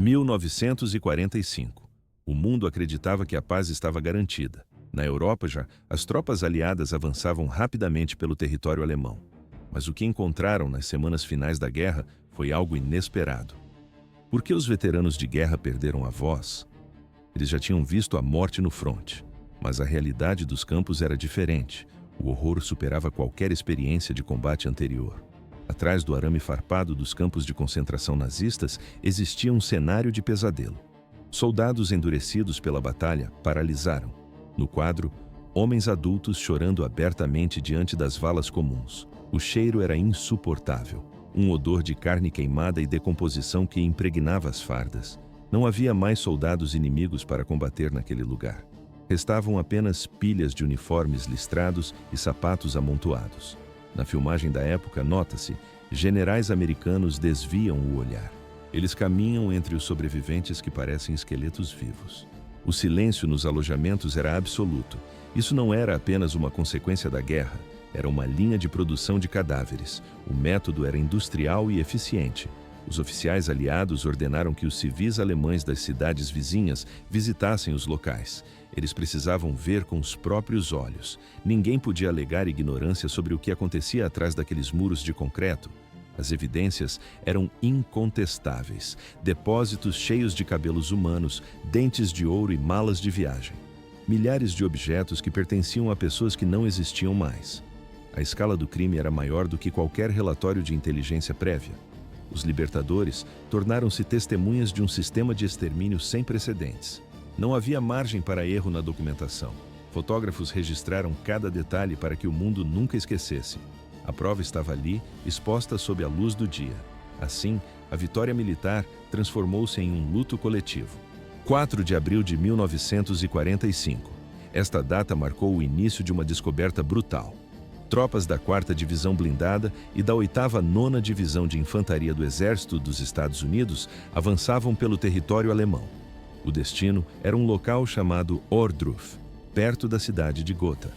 1945. O mundo acreditava que a paz estava garantida. Na Europa já, as tropas aliadas avançavam rapidamente pelo território alemão. Mas o que encontraram nas semanas finais da guerra foi algo inesperado. Por que os veteranos de guerra perderam a voz? Eles já tinham visto a morte no fronte, mas a realidade dos campos era diferente. O horror superava qualquer experiência de combate anterior. Atrás do arame farpado dos campos de concentração nazistas existia um cenário de pesadelo. Soldados endurecidos pela batalha paralisaram. No quadro, homens adultos chorando abertamente diante das valas comuns. O cheiro era insuportável. Um odor de carne queimada e decomposição que impregnava as fardas. Não havia mais soldados inimigos para combater naquele lugar. Restavam apenas pilhas de uniformes listrados e sapatos amontoados. Na filmagem da época, nota-se, generais americanos desviam o olhar. Eles caminham entre os sobreviventes que parecem esqueletos vivos. O silêncio nos alojamentos era absoluto. Isso não era apenas uma consequência da guerra, era uma linha de produção de cadáveres. O método era industrial e eficiente. Os oficiais aliados ordenaram que os civis alemães das cidades vizinhas visitassem os locais. Eles precisavam ver com os próprios olhos. Ninguém podia alegar ignorância sobre o que acontecia atrás daqueles muros de concreto. As evidências eram incontestáveis. Depósitos cheios de cabelos humanos, dentes de ouro e malas de viagem. Milhares de objetos que pertenciam a pessoas que não existiam mais. A escala do crime era maior do que qualquer relatório de inteligência prévia. Os libertadores tornaram-se testemunhas de um sistema de extermínio sem precedentes. Não havia margem para erro na documentação. Fotógrafos registraram cada detalhe para que o mundo nunca esquecesse. A prova estava ali, exposta sob a luz do dia. Assim, a vitória militar transformou-se em um luto coletivo. 4 de abril de 1945. Esta data marcou o início de uma descoberta brutal. Tropas da 4ª Divisão Blindada e da 8ª Nona Divisão de Infantaria do Exército dos Estados Unidos avançavam pelo território alemão. O destino era um local chamado Ohrdruf, perto da cidade de Gotha.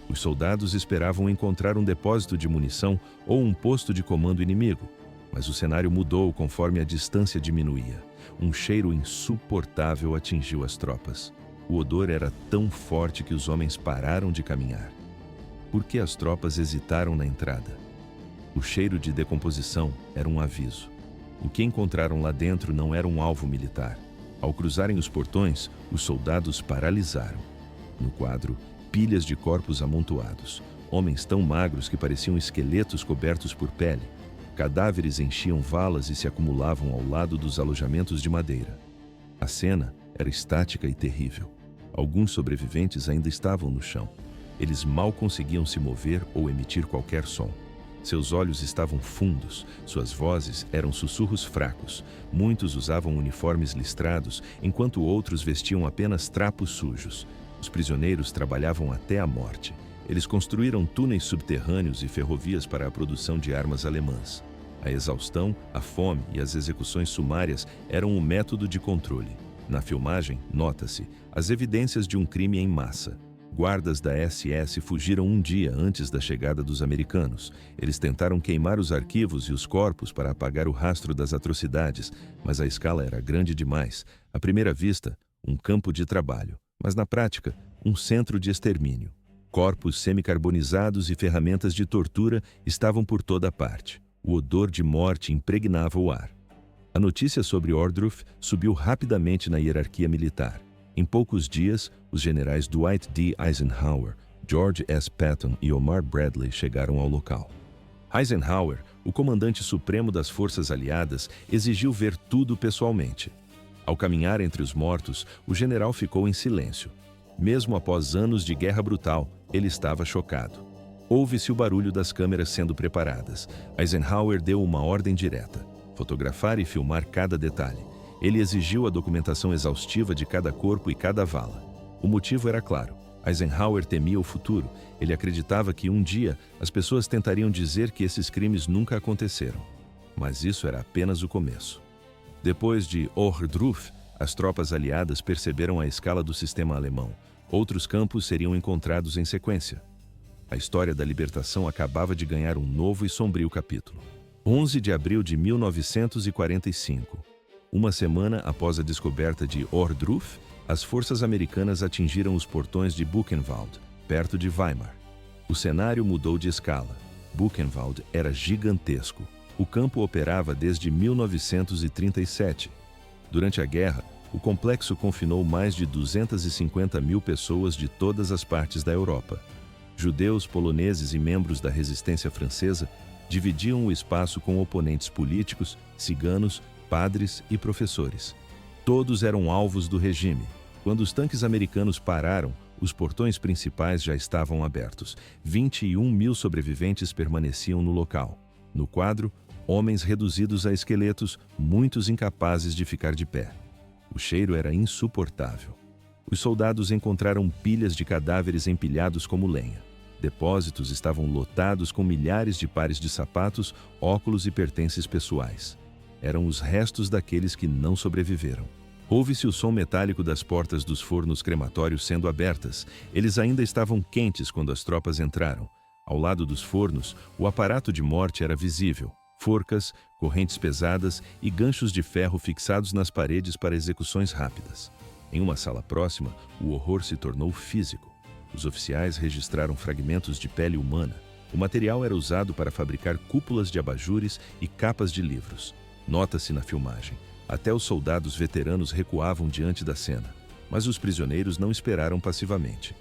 Os soldados esperavam encontrar um depósito de munição ou um posto de comando inimigo, mas o cenário mudou conforme a distância diminuía. Um cheiro insuportável atingiu as tropas. O odor era tão forte que os homens pararam de caminhar. Por que as tropas hesitaram na entrada? O cheiro de decomposição era um aviso. O que encontraram lá dentro não era um alvo militar. Ao cruzarem os portões, os soldados paralisaram. No quadro, pilhas de corpos amontoados, homens tão magros que pareciam esqueletos cobertos por pele. Cadáveres enchiam valas e se acumulavam ao lado dos alojamentos de madeira. A cena era estática e terrível. Alguns sobreviventes ainda estavam no chão. Eles mal conseguiam se mover ou emitir qualquer som. Seus olhos estavam fundos, suas vozes eram sussurros fracos. Muitos usavam uniformes listrados, enquanto outros vestiam apenas trapos sujos. Os prisioneiros trabalhavam até a morte. Eles construíram túneis subterrâneos e ferrovias para a produção de armas alemãs. A exaustão, a fome e as execuções sumárias eram o método de controle. Na filmagem, nota-se as evidências de um crime em massa. Guardas da SS fugiram um dia antes da chegada dos americanos. Eles tentaram queimar os arquivos e os corpos para apagar o rastro das atrocidades, mas a escala era grande demais. À primeira vista, um campo de trabalho, mas na prática, um centro de extermínio. Corpos semicarbonizados e ferramentas de tortura estavam por toda parte. O odor de morte impregnava o ar. A notícia sobre Ohrdruf subiu rapidamente na hierarquia militar. Em poucos dias, os generais Dwight D. Eisenhower, George S. Patton e Omar Bradley chegaram ao local. Eisenhower, o comandante supremo das forças aliadas, exigiu ver tudo pessoalmente. Ao caminhar entre os mortos, o general ficou em silêncio. Mesmo após anos de guerra brutal, ele estava chocado. Ouve-se o barulho das câmeras sendo preparadas. Eisenhower deu uma ordem direta: fotografar e filmar cada detalhe. Ele exigiu a documentação exaustiva de cada corpo e cada vala. O motivo era claro. Eisenhower temia o futuro. Ele acreditava que um dia as pessoas tentariam dizer que esses crimes nunca aconteceram. Mas isso era apenas o começo. Depois de Ohrdruf, as tropas aliadas perceberam a escala do sistema alemão. Outros campos seriam encontrados em sequência. A história da libertação acabava de ganhar um novo e sombrio capítulo. 11 de abril de 1945. Uma semana após a descoberta de Ohrdruf, as forças americanas atingiram os portões de Buchenwald, perto de Weimar. O cenário mudou de escala. Buchenwald era gigantesco. O campo operava desde 1937. Durante a guerra, o complexo confinou mais de 250 mil pessoas de todas as partes da Europa. Judeus, poloneses e membros da resistência francesa dividiam o espaço com oponentes políticos, ciganos, padres e professores. Todos eram alvos do regime. Quando os tanques americanos pararam, os portões principais já estavam abertos. 21 mil sobreviventes permaneciam no local. No quadro, homens reduzidos a esqueletos, muitos incapazes de ficar de pé. O cheiro era insuportável. Os soldados encontraram pilhas de cadáveres empilhados como lenha. Depósitos estavam lotados com milhares de pares de sapatos, óculos e pertences pessoais. Eram os restos daqueles que não sobreviveram. Ouve-se o som metálico das portas dos fornos crematórios sendo abertas. Eles ainda estavam quentes quando as tropas entraram. Ao lado dos fornos, o aparato de morte era visível. Forcas, correntes pesadas e ganchos de ferro fixados nas paredes para execuções rápidas. Em uma sala próxima, o horror se tornou físico. Os oficiais registraram fragmentos de pele humana. O material era usado para fabricar cúpulas de abajures e capas de livros. Nota-se na filmagem. Até os soldados veteranos recuavam diante da cena. Mas os prisioneiros não esperaram passivamente.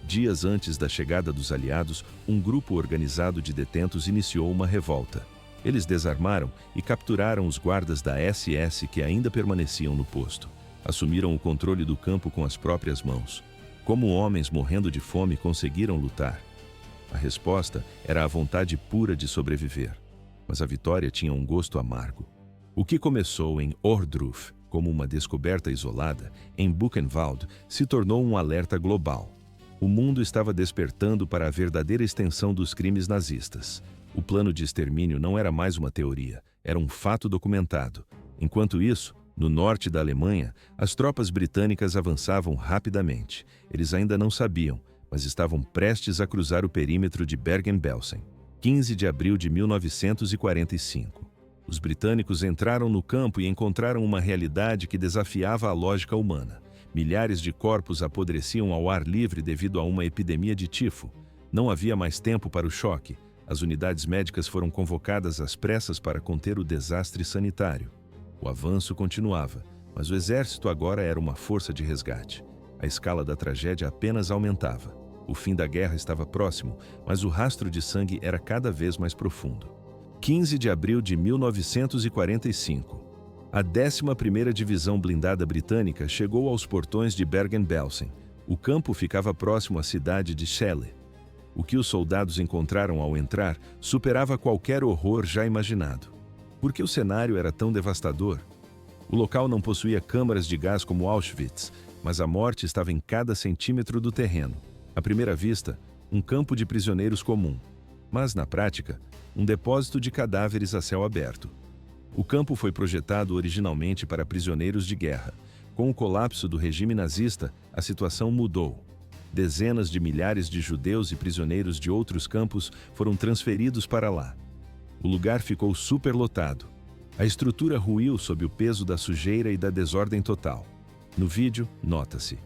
Dias antes da chegada dos aliados, um grupo organizado de detentos iniciou uma revolta. Eles desarmaram e capturaram os guardas da SS que ainda permaneciam no posto. Assumiram o controle do campo com as próprias mãos. Como homens morrendo de fome conseguiram lutar? A resposta era a vontade pura de sobreviver. Mas a vitória tinha um gosto amargo. O que começou em Ohrdruf como uma descoberta isolada, em Buchenwald se tornou um alerta global. O mundo estava despertando para a verdadeira extensão dos crimes nazistas. O plano de extermínio não era mais uma teoria, era um fato documentado. Enquanto isso, no norte da Alemanha, as tropas britânicas avançavam rapidamente. Eles ainda não sabiam, mas estavam prestes a cruzar o perímetro de Bergen-Belsen. 15 de abril de 1945. Os britânicos entraram no campo e encontraram uma realidade que desafiava a lógica humana. Milhares de corpos apodreciam ao ar livre devido a uma epidemia de tifo. Não havia mais tempo para o choque. As unidades médicas foram convocadas às pressas para conter o desastre sanitário. O avanço continuava, mas o exército agora era uma força de resgate. A escala da tragédia apenas aumentava. O fim da guerra estava próximo, mas o rastro de sangue era cada vez mais profundo. 15 de abril de 1945. A 11ª Divisão Blindada Britânica chegou aos portões de Bergen-Belsen. O campo ficava próximo à cidade de Celle. O que os soldados encontraram ao entrar superava qualquer horror já imaginado. Por que o cenário era tão devastador? O local não possuía câmaras de gás como Auschwitz, mas a morte estava em cada centímetro do terreno. À primeira vista, um campo de prisioneiros comum. Mas, na prática, um depósito de cadáveres a céu aberto. O campo foi projetado originalmente para prisioneiros de guerra. Com o colapso do regime nazista, a situação mudou. Dezenas de milhares de judeus e prisioneiros de outros campos foram transferidos para lá. O lugar ficou superlotado. A estrutura ruiu sob o peso da sujeira e da desordem total. No vídeo, nota-se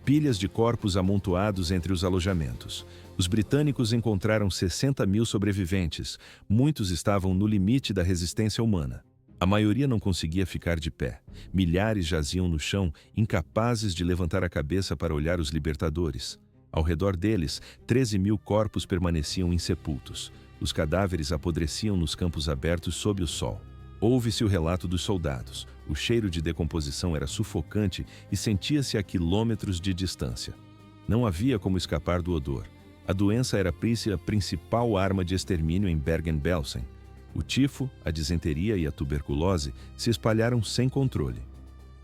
pilhas de corpos amontoados entre os alojamentos. Os britânicos encontraram 60 mil sobreviventes. Muitos estavam no limite da resistência humana. A maioria não conseguia ficar de pé. Milhares jaziam no chão, incapazes de levantar a cabeça para olhar os libertadores. Ao redor deles, 13 mil corpos permaneciam insepultos. Os cadáveres apodreciam nos campos abertos sob o sol. Ouve-se o relato dos soldados. O cheiro de decomposição era sufocante e sentia-se a quilômetros de distância. Não havia como escapar do odor. A doença era a principal arma de extermínio em Bergen-Belsen. O tifo, a disenteria e a tuberculose se espalharam sem controle.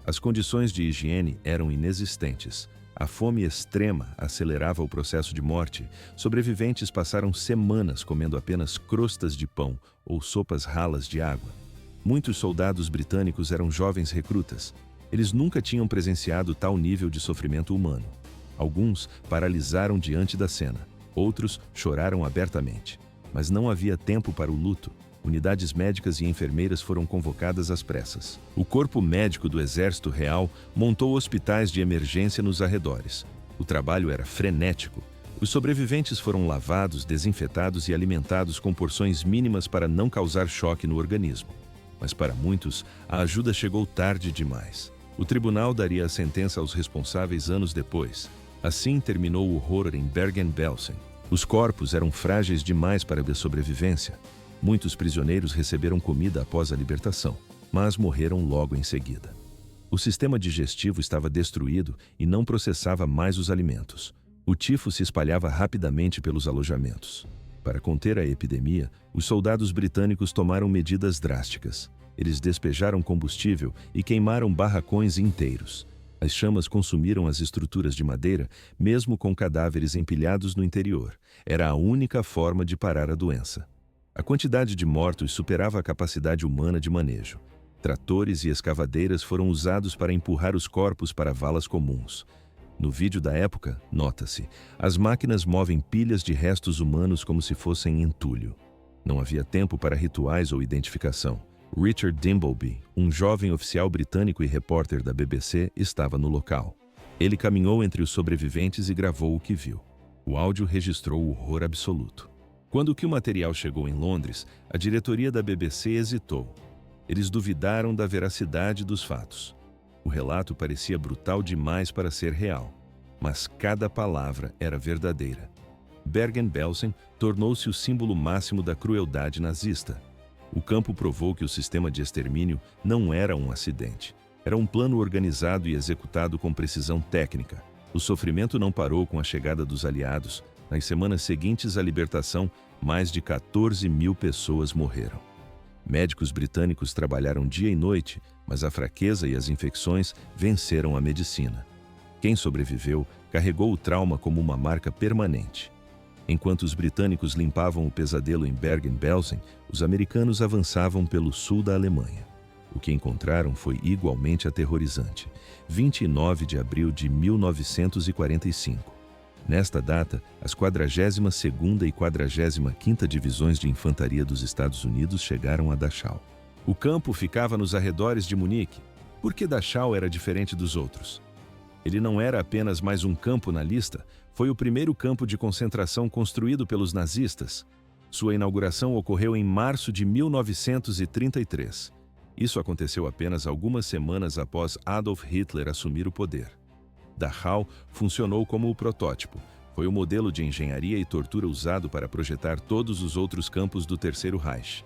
As condições de higiene eram inexistentes. A fome extrema acelerava o processo de morte. Sobreviventes passaram semanas comendo apenas crostas de pão ou sopas ralas de água. Muitos soldados britânicos eram jovens recrutas. Eles nunca tinham presenciado tal nível de sofrimento humano. Alguns paralisaram diante da cena. Outros choraram abertamente. Mas não havia tempo para o luto. Unidades médicas e enfermeiras foram convocadas às pressas. O Corpo Médico do Exército Real montou hospitais de emergência nos arredores. O trabalho era frenético. Os sobreviventes foram lavados, desinfetados e alimentados com porções mínimas para não causar choque no organismo. Mas para muitos, a ajuda chegou tarde demais. O tribunal daria a sentença aos responsáveis anos depois. Assim terminou o horror em Bergen-Belsen. Os corpos eram frágeis demais para a sobrevivência. Muitos prisioneiros receberam comida após a libertação, mas morreram logo em seguida. O sistema digestivo estava destruído e não processava mais os alimentos. O tifo se espalhava rapidamente pelos alojamentos. Para conter a epidemia, os soldados britânicos tomaram medidas drásticas. Eles despejaram combustível e queimaram barracões inteiros. As chamas consumiram as estruturas de madeira, mesmo com cadáveres empilhados no interior. Era a única forma de parar a doença. A quantidade de mortos superava a capacidade humana de manejo. Tratores e escavadeiras foram usados para empurrar os corpos para valas comuns. No vídeo da época, nota-se, as máquinas movem pilhas de restos humanos como se fossem entulho. Não havia tempo para rituais ou identificação. Richard Dimbleby, um jovem oficial britânico e repórter da BBC, estava no local. Ele caminhou entre os sobreviventes e gravou o que viu. O áudio registrou o horror absoluto. Quando o material chegou em Londres, a diretoria da BBC hesitou. Eles duvidaram da veracidade dos fatos. O relato parecia brutal demais para ser real, mas cada palavra era verdadeira. Bergen-Belsen tornou-se o símbolo máximo da crueldade nazista. O campo provou que o sistema de extermínio não era um acidente. Era um plano organizado e executado com precisão técnica. O sofrimento não parou com a chegada dos aliados. Nas semanas seguintes à libertação, mais de 14.000 pessoas morreram. Médicos britânicos trabalharam dia e noite, mas a fraqueza e as infecções venceram a medicina. Quem sobreviveu carregou o trauma como uma marca permanente. Enquanto os britânicos limpavam o pesadelo em Bergen-Belsen, os americanos avançavam pelo sul da Alemanha. O que encontraram foi igualmente aterrorizante. 29 de abril de 1945. Nesta data, as 42ª e 45ª Divisões de Infantaria dos Estados Unidos chegaram a Dachau. O campo ficava nos arredores de Munique. Por que Dachau era diferente dos outros? Ele não era apenas mais um campo na lista, foi o primeiro campo de concentração construído pelos nazistas. Sua inauguração ocorreu em março de 1933. Isso aconteceu apenas algumas semanas após Adolf Hitler assumir o poder. Dachau funcionou como o protótipo. Foi o modelo de engenharia e tortura usado para projetar todos os outros campos do Terceiro Reich.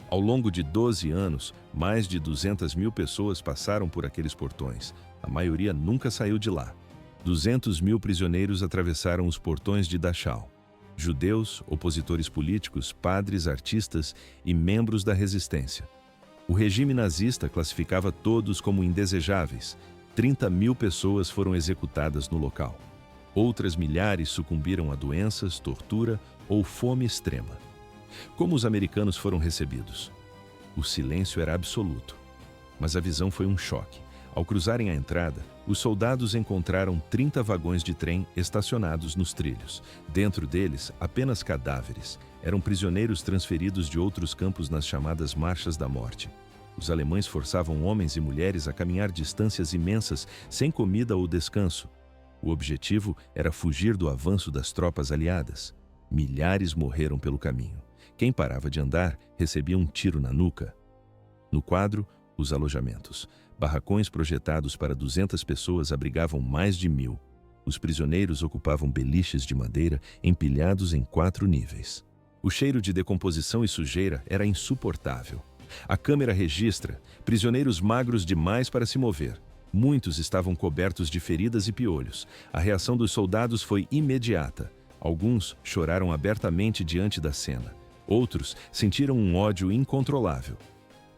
Ao longo de 12 anos, mais de 200.000 pessoas passaram por aqueles portões. A maioria nunca saiu de lá. 200.000 prisioneiros atravessaram os portões de Dachau. Judeus, opositores políticos, padres, artistas e membros da resistência. O regime nazista classificava todos como indesejáveis. 30.000 pessoas foram executadas no local. Outras milhares sucumbiram a doenças, tortura ou fome extrema. Como os americanos foram recebidos? O silêncio era absoluto. Mas a visão foi um choque. Ao cruzarem a entrada, os soldados encontraram 30 vagões de trem estacionados nos trilhos. Dentro deles, apenas cadáveres. Eram prisioneiros transferidos de outros campos nas chamadas Marchas da Morte. Os alemães forçavam homens e mulheres a caminhar distâncias imensas, sem comida ou descanso. O objetivo era fugir do avanço das tropas aliadas. Milhares morreram pelo caminho. Quem parava de andar recebia um tiro na nuca. No quadro, os alojamentos. Barracões projetados para 200 pessoas abrigavam mais de 1.000. Os prisioneiros ocupavam beliches de madeira empilhados em 4 níveis. O cheiro de decomposição e sujeira era insuportável. A câmera registra prisioneiros magros demais para se mover. Muitos estavam cobertos de feridas e piolhos. A reação dos soldados foi imediata. Alguns choraram abertamente diante da cena. Outros sentiram um ódio incontrolável.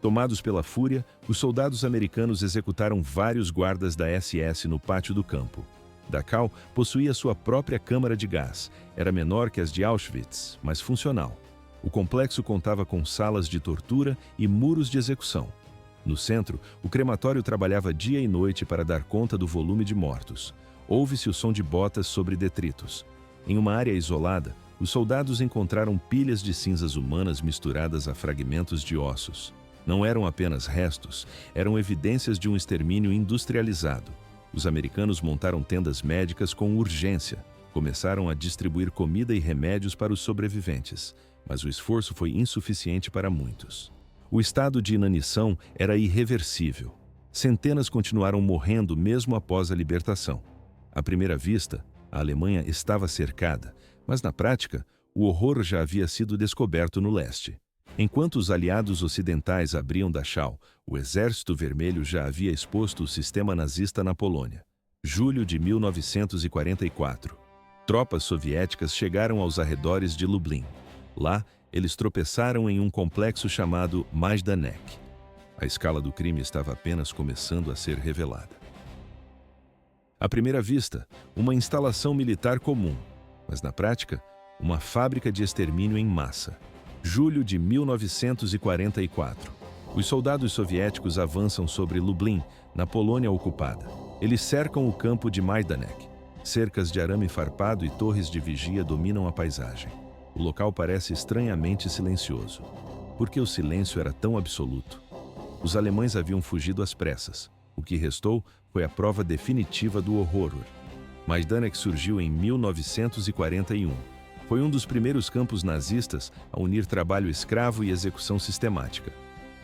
Tomados pela fúria, os soldados americanos executaram vários guardas da SS no pátio do campo. Dachau possuía sua própria câmara de gás. Era menor que as de Auschwitz, mas funcional. O complexo contava com salas de tortura e muros de execução. No centro, o crematório trabalhava dia e noite para dar conta do volume de mortos. Ouve-se o som de botas sobre detritos. Em uma área isolada, Os soldados encontraram pilhas de cinzas humanas misturadas a fragmentos de ossos. Não eram apenas restos, eram evidências de um extermínio industrializado. Os americanos montaram tendas médicas com urgência. Começaram a distribuir comida e remédios para os sobreviventes, mas o esforço foi insuficiente para muitos. O estado de inanição era irreversível. Centenas continuaram morrendo mesmo após a libertação. À primeira vista, a Alemanha estava cercada, mas na prática, o horror já havia sido descoberto no leste. Enquanto os aliados ocidentais abriam Dachau, o Exército Vermelho já havia exposto o sistema nazista na Polônia. Julho de 1944. Tropas soviéticas chegaram aos arredores de Lublin. Lá, eles tropeçaram em um complexo chamado Majdanek. A escala do crime estava apenas começando a ser revelada. À primeira vista, uma instalação militar comum, mas na prática, uma fábrica de extermínio em massa. Julho de 1944. Os soldados soviéticos avançam sobre Lublin, na Polônia ocupada. Eles cercam o campo de Majdanek. Cercas de arame farpado e torres de vigia dominam a paisagem. O local parece estranhamente silencioso. Por que o silêncio era tão absoluto? Os alemães haviam fugido às pressas. O que restou foi a prova definitiva do horror. Majdanek surgiu em 1941. Foi um dos primeiros campos nazistas a unir trabalho escravo e execução sistemática.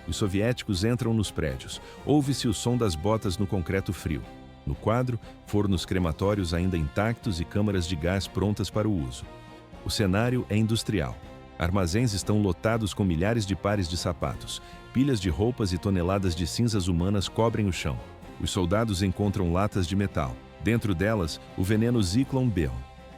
Os soviéticos entram nos prédios. Ouve-se o som das botas no concreto frio. No quadro, fornos crematórios ainda intactos e câmaras de gás prontas para o uso. O cenário é industrial. Armazéns estão lotados com milhares de pares de sapatos. Pilhas de roupas e toneladas de cinzas humanas cobrem o chão. Os soldados encontram latas de metal. Dentro delas, o veneno Zyklon B.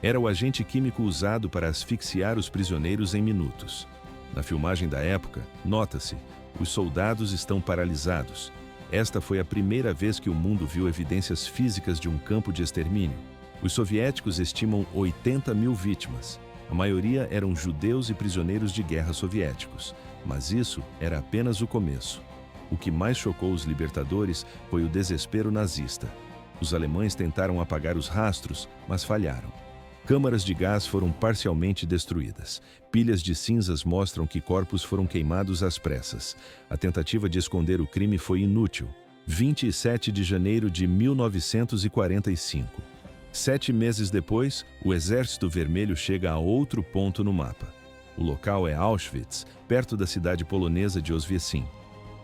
Era o agente químico usado para asfixiar os prisioneiros em minutos. Na filmagem da época, nota-se, os soldados estão paralisados. Esta foi a primeira vez que o mundo viu evidências físicas de um campo de extermínio. Os soviéticos estimam 80 mil vítimas. A maioria eram judeus e prisioneiros de guerra soviéticos. Mas isso era apenas o começo. O que mais chocou os libertadores foi o desespero nazista. Os alemães tentaram apagar os rastros, mas falharam. Câmaras de gás foram parcialmente destruídas. Pilhas de cinzas mostram que corpos foram queimados às pressas. A tentativa de esconder o crime foi inútil. 27 de janeiro de 1945. 7 meses depois, o Exército Vermelho chega a outro ponto no mapa. O local é Auschwitz, perto da cidade polonesa de Oswiecim.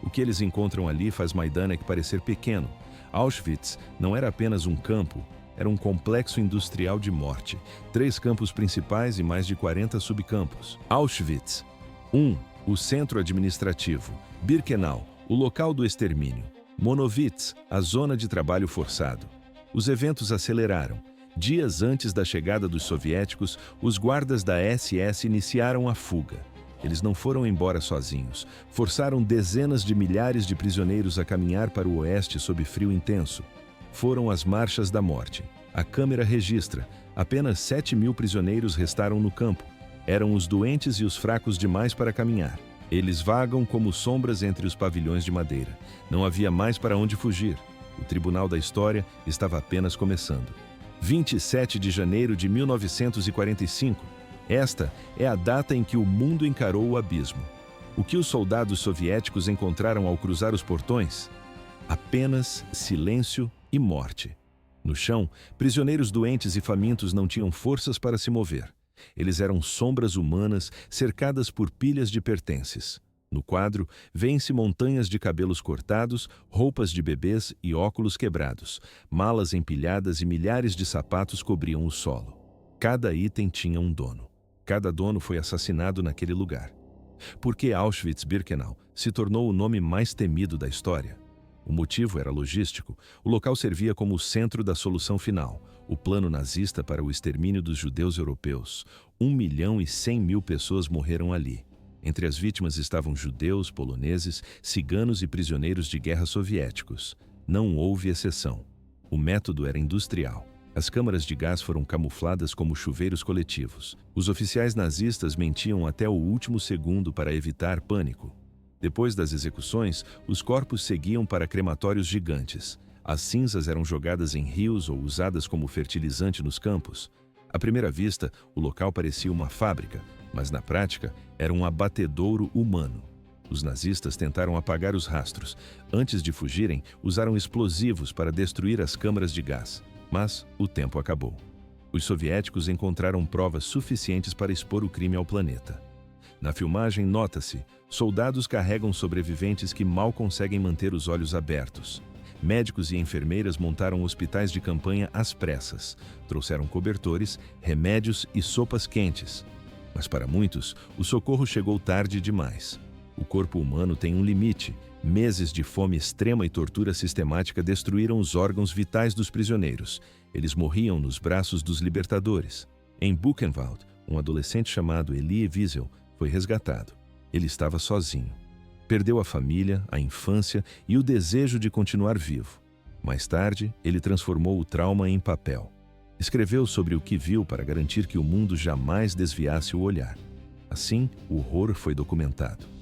O que eles encontram ali faz Majdanek parecer pequeno. Auschwitz não era apenas um campo, era um complexo industrial de morte. 3 campos principais e mais de 40 subcampos. Auschwitz. 1. O centro administrativo. Birkenau, o local do extermínio. Monowitz, a zona de trabalho forçado. Os eventos aceleraram. Dias antes da chegada dos soviéticos, os guardas da SS iniciaram a fuga. Eles não foram embora sozinhos. Forçaram dezenas de milhares de prisioneiros a caminhar para o oeste sob frio intenso. Foram as marchas da morte. A câmera registra. Apenas 7 mil prisioneiros restaram no campo. Eram os doentes e os fracos demais para caminhar. Eles vagam como sombras entre os pavilhões de madeira. Não havia mais para onde fugir. O Tribunal da História estava apenas começando. 27 de janeiro de 1945. Esta é a data em que o mundo encarou o abismo. O que os soldados soviéticos encontraram ao cruzar os portões? Apenas silêncio e morte. No chão, prisioneiros doentes e famintos não tinham forças para se mover. Eles eram sombras humanas cercadas por pilhas de pertences. No quadro, vêem-se montanhas de cabelos cortados, roupas de bebês e óculos quebrados. Malas empilhadas e milhares de sapatos cobriam o solo. Cada item tinha um dono. Cada dono foi assassinado naquele lugar. Por que Auschwitz-Birkenau se tornou o nome mais temido da história? O motivo era logístico. O local servia como o centro da solução final, o plano nazista para o extermínio dos judeus europeus. 1.100.000 pessoas morreram ali. Entre as vítimas estavam judeus, poloneses, ciganos e prisioneiros de guerra soviéticos. Não houve exceção. O método era industrial. As câmaras de gás foram camufladas como chuveiros coletivos. Os oficiais nazistas mentiam até o último segundo para evitar pânico. Depois das execuções, os corpos seguiam para crematórios gigantes. As cinzas eram jogadas em rios ou usadas como fertilizante nos campos. À primeira vista, o local parecia uma fábrica, mas na prática era um abatedouro humano. Os nazistas tentaram apagar os rastros. Antes de fugirem, usaram explosivos para destruir as câmaras de gás. Mas o tempo acabou. Os soviéticos encontraram provas suficientes para expor o crime ao planeta. Na filmagem, nota-se: soldados carregam sobreviventes que mal conseguem manter os olhos abertos. Médicos e enfermeiras montaram hospitais de campanha às pressas. Trouxeram cobertores, remédios e sopas quentes. Mas para muitos, o socorro chegou tarde demais. O corpo humano tem um limite. Meses de fome extrema e tortura sistemática destruíram os órgãos vitais dos prisioneiros. Eles morriam nos braços dos libertadores. Em Buchenwald, um adolescente chamado Elie Wiesel foi resgatado. Ele estava sozinho. Perdeu a família, a infância e o desejo de continuar vivo. Mais tarde, ele transformou o trauma em papel. Escreveu sobre o que viu para garantir que o mundo jamais desviasse o olhar. Assim, o horror foi documentado.